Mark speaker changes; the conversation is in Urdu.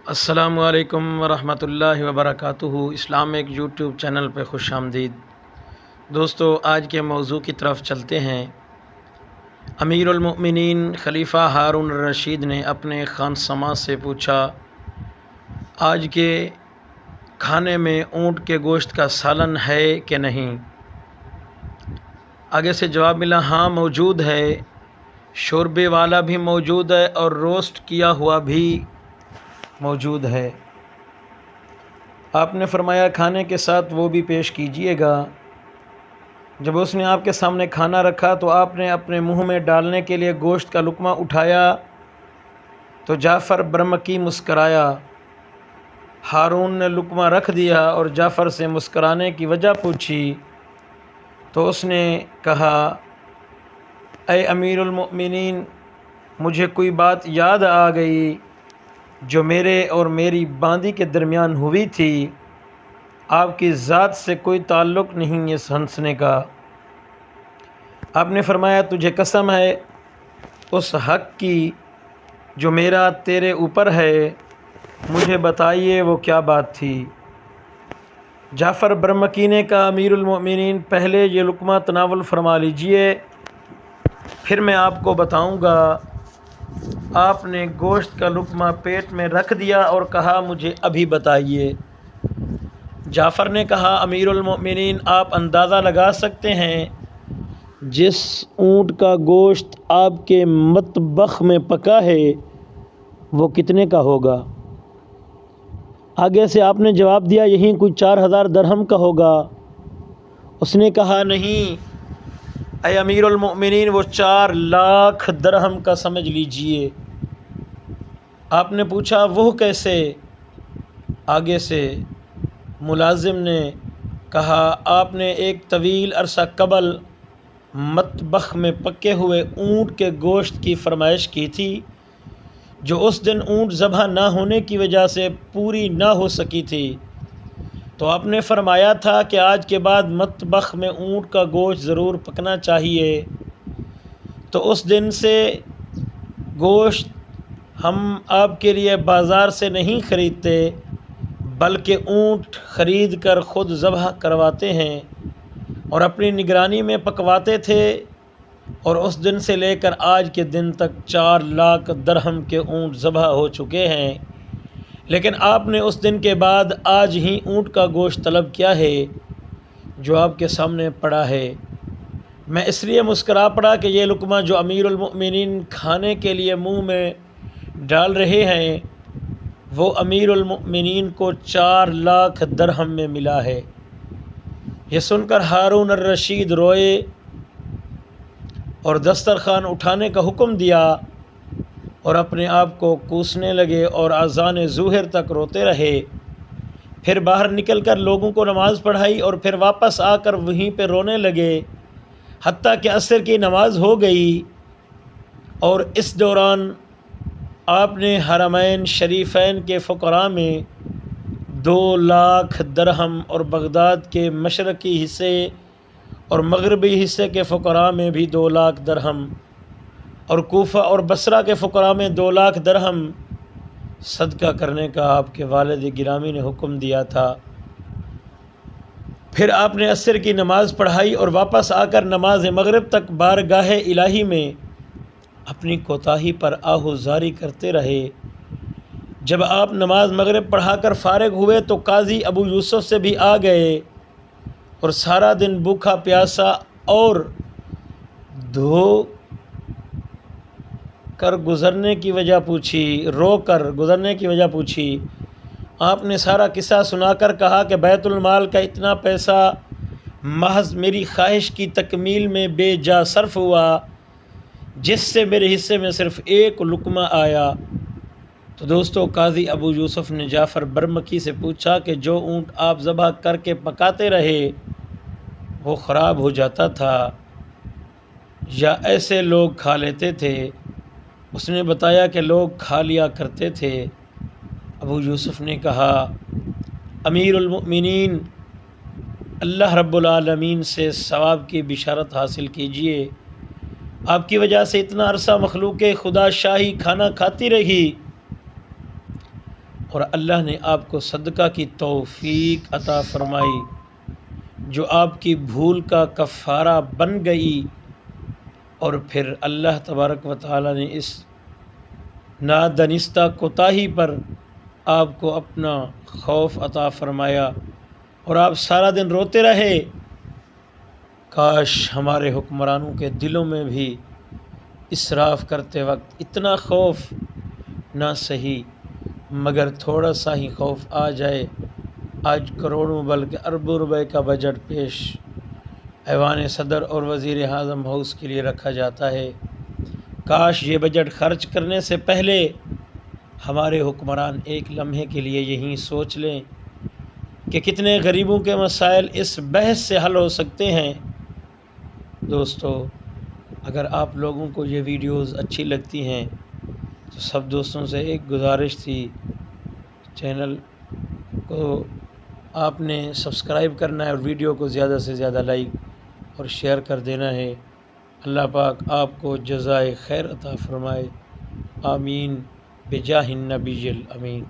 Speaker 1: السلام علیکم ورحمۃ اللہ وبرکاتہ۔ اسلامک یوٹیوب چینل پہ خوش آمدید۔ دوستو، آج کے موضوع کی طرف چلتے ہیں۔ امیر المؤمنین خلیفہ ہارون الرشید نے اپنے خانسما سے پوچھا، آج کے کھانے میں اونٹ کے گوشت کا سالن ہے کہ نہیں؟ آگے سے جواب ملا، ہاں موجود ہے، شوربے والا بھی موجود ہے اور روسٹ کیا ہوا بھی موجود ہے۔ آپ نے فرمایا کھانے کے ساتھ وہ بھی پیش کیجئے گا۔ جب اس نے آپ کے سامنے کھانا رکھا تو آپ نے اپنے منہ میں ڈالنے کے لیے گوشت کا لقمہ اٹھایا تو جعفر برمکی مسکرایا۔ ہارون نے لقمہ رکھ دیا اور جعفر سے مسکرانے کی وجہ پوچھی تو اس نے کہا، اے امیر المؤمنین، مجھے کوئی بات یاد آ گئی جو میرے اور میری باندی کے درمیان ہوئی تھی۔ آپ کی ذات سے کوئی تعلق نہیں اس ہنسنے کا۔ آپ نے فرمایا، تجھے قسم ہے اس حق کی جو میرا تیرے اوپر ہے، مجھے بتائیے وہ کیا بات تھی؟ جعفر برمکی نے کہا، امیر المؤمنین، پہلے یہ لقمہ تناول فرما لیجئے، پھر میں آپ کو بتاؤں گا۔ آپ نے گوشت کا لقمہ پیٹ میں رکھ دیا اور کہا، مجھے ابھی بتائیے۔ جعفر نے کہا، امیر المؤمنین، آپ اندازہ لگا سکتے ہیں جس اونٹ کا گوشت آپ کے مطبخ میں پکا ہے وہ کتنے کا ہوگا؟ آگے سے آپ نے جواب دیا، یہی کوئی 4000 درہم کا ہوگا۔ اس نے کہا، نہیں اے امیر المؤمنین، وہ 4,00,000 درہم کا سمجھ لیجئے۔ آپ نے پوچھا، وہ کیسے؟ آگے سے ملازم نے کہا، آپ نے ایک طویل عرصہ قبل مطبخ میں پکے ہوئے اونٹ کے گوشت کی فرمائش کی تھی، جو اس دن اونٹ ذبح نہ ہونے کی وجہ سے پوری نہ ہو سکی تھی، تو آپ نے فرمایا تھا کہ آج کے بعد مطبخ میں اونٹ کا گوشت ضرور پکنا چاہیے۔ تو اس دن سے گوشت ہم آپ کے لیے بازار سے نہیں خریدتے بلکہ اونٹ خرید کر خود ذبح کرواتے ہیں اور اپنی نگرانی میں پکواتے تھے، اور اس دن سے لے کر آج کے دن تک 4,00,000 درہم کے اونٹ ذبح ہو چکے ہیں، لیکن آپ نے اس دن کے بعد آج ہی اونٹ کا گوشت طلب کیا ہے جو آپ کے سامنے پڑا ہے۔ میں اس لیے مسکرا پڑا کہ یہ لقمہ جو امیر المؤمنین کھانے کے لیے منہ میں ڈال رہے ہیں وہ امیر المؤمنین کو 4,00,000 درہم میں ملا ہے۔ یہ سن کر ہارون الرشید روئے اور دسترخوان اٹھانے کا حکم دیا اور اپنے آپ کو کوسنے لگے اور اذان ظہر تک روتے رہے۔ پھر باہر نکل کر لوگوں کو نماز پڑھائی اور پھر واپس آ کر وہیں پہ رونے لگے حتیٰ کہ عصر کی نماز ہو گئی، اور اس دوران آپ نے حرمین شریفین کے فقراء میں 2,00,000 درہم اور بغداد کے مشرقی حصے اور مغربی حصے کے فقراء میں بھی 2,00,000 درہم اور کوفہ اور بصرہ کے فقراء میں 2,00,000 درہم صدقہ کرنے کا آپ کے والد گرامی نے حکم دیا تھا۔ پھر آپ نے عصر کی نماز پڑھائی اور واپس آ کر نماز مغرب تک بارگاہ الہی میں اپنی کوتاہی پر آہوزاری کرتے رہے۔ جب آپ نماز مغرب پڑھا کر فارغ ہوئے تو قاضی ابو یوسف سے بھی آ گئے اور سارا دن بھوکا پیاسا اور رو کر گزرنے کی وجہ پوچھی۔ آپ نے سارا قصہ سنا کر کہا کہ بیت المال کا اتنا پیسہ محض میری خواہش کی تکمیل میں بے جا صرف ہوا، جس سے میرے حصے میں صرف ایک لقمہ آیا۔ تو دوستو، قاضی ابو یوسف نے جعفر برمکی سے پوچھا کہ جو اونٹ آپ ذبح کر کے پکاتے رہے وہ خراب ہو جاتا تھا یا ایسے لوگ کھا لیتے تھے؟ اس نے بتایا کہ لوگ کھا لیا کرتے تھے۔ ابو یوسف نے کہا، امیر المؤمنین، اللہ رب العالمین سے ثواب کی بشارت حاصل کیجئے، آپ کی وجہ سے اتنا عرصہ مخلوق خدا شاہی کھانا کھاتی رہی اور اللہ نے آپ کو صدقہ کی توفیق عطا فرمائی جو آپ کی بھول کا کفارہ بن گئی، اور پھر اللہ تبارک و تعالی نے اس نادانستہ کوتاہی پر آپ کو اپنا خوف عطا فرمایا اور آپ سارا دن روتے رہے۔ کاش ہمارے حکمرانوں کے دلوں میں بھی اسراف کرتے وقت اتنا خوف نہ صحیح مگر تھوڑا سا ہی خوف آ جائے۔ آج کروڑوں بلکہ اربوں روپے کا بجٹ پیش ایوان صدر اور وزیر اعظم ہاؤس کے لیے رکھا جاتا ہے۔ کاش یہ بجٹ خرچ کرنے سے پہلے ہمارے حکمران ایک لمحے کے لیے یہی سوچ لیں کہ کتنے غریبوں کے مسائل اس بحث سے حل ہو سکتے ہیں۔ دوستو، اگر آپ لوگوں کو یہ ویڈیوز اچھی لگتی ہیں تو سب دوستوں سے ایک گزارش تھی، چینل کو آپ نے سبسکرائب کرنا ہے اور ویڈیو کو زیادہ سے زیادہ لائک اور شیئر کر دینا ہے۔ اللہ پاک آپ کو جزائے خیر عطا فرمائے، آمین بجاہ النبی الامین۔